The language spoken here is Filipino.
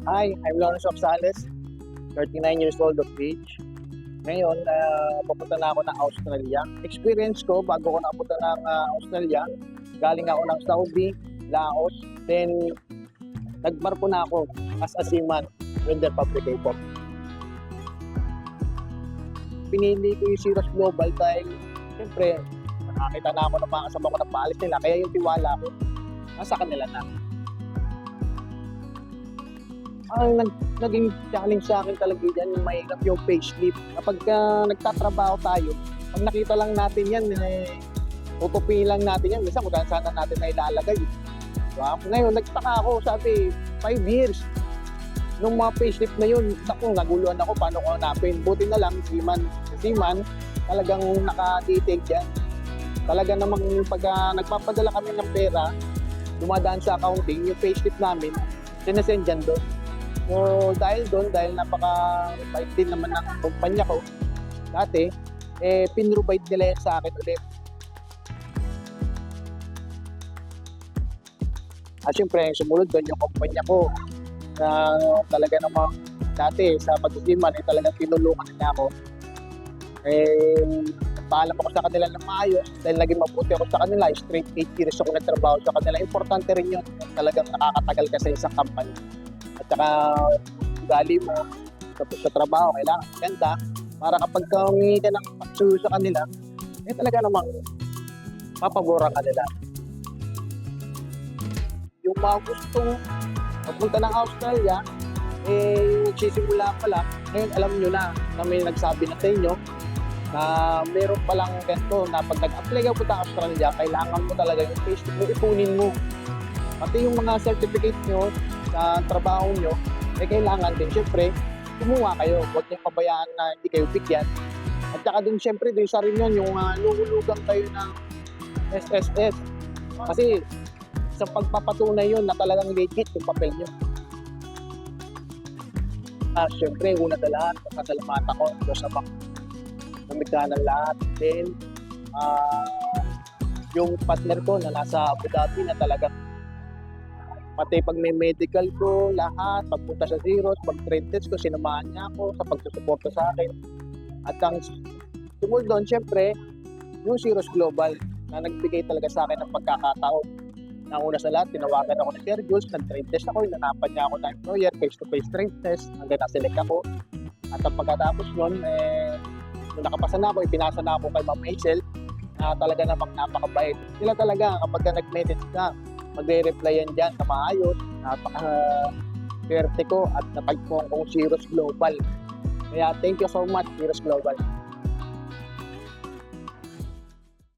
Hi, I'm Lawrence Oxales, 39 years old of age. Ngayon, papunta na ako ng Australia. Experience ko bago ko napunta ng Australia, galing ako ng Saudi, Laos, then nagbarko na ako as a seaman, welder fabricator. Pinili ko yung Cirrus Global dahil siyempre nakakita na ako ng mga kasama ko na paalis nila, kaya yung tiwala ko nasa kanila na. Ang naging challenge sa akin talaga yan, yung mahirap yung payslip. Kapag nagtatrabaho tayo, pag nakita lang natin yan, tutupi lang natin yan. Minsan kung saan natin na ilalagay. Diba? Ngayon, nagtaka ako, sabi, 5 years. Nung mga payslip na yun, naguluhan ako paano ko hanapin. Buti na lang, seaman, talagang naka-detail yan. Talaga namang pag nagpapadala kami ng pera, dumadaan sa accounting, yung payslip namin, sinasend dyan doon. So dahil napaka-bait din naman ng kumpanya ko dati, pinrovide nila yan sa akin ulit. At syempre, sumunod doon yung kumpanya ko na talaga namang dati sa pag-isiman, talagang tinulungan nila ako. Paalam ako sa kanila ng maayos dahil naging mabuti ako sa kanila. Straight 8 years ako nagtrabaho sa kanila. Importante rin yun, talagang nakakatagal ka sa isang company. At saka ugali mo tapos sa trabaho, kailangan ganda para kapag humingi ka ng pagsuyo sa kanila, talaga namang papaboran ka nila. Yung mga gustong magpunta ng Australia, nagsisimula pa lang, ngayon alam nyo na may nagsabi na sa inyo na meron palang ganito na pag nag-apply ka punta ng Australia, kailangan mo talaga yung payslip mo, ipunin mo. Pati yung mga certificate nyo sa trabaho nyo, kailangan din syempre kumuha kayo. Huwag niyong pabayaan na hindi kayo bigyan. At saka din syempre, din sa rin yun, yung lulugang kayo ng SSS. Kasi sa pagpapatunay yun na talagang legit yung papel nyo. Syempre, una sa lahat, pasalamatan ko sa mga namigla ng lahat. Then, yung partner ko na nasa Abu Dhabi na talagang pati pag may medical ko, lahat, pagpunta sa Zeros, pag-trade test ko, sinamahan niya ako sa pagsusuporta sa akin. At ang tungkol doon, syempre, yung Cirrus Global na nagbigay talaga sa akin ng pagkakataon. Na una sa lahat, tinawagan ako ni Sir Jules, nag-trade test ako, inanapan niya ako na employer, face-to-face trade test, hanggang na-select ako. At ang pagkatapos nun, nung nakapasa na ako, ipinasa na ako kay Ma'am Hazel, na talaga namang napakabait. Sila talaga, kapag nag-message ka, magre-replyan dyan na maayos, napaka-swerte ko at natagpuan kong Cirrus Global. Kaya thank you so much, Cirrus Global.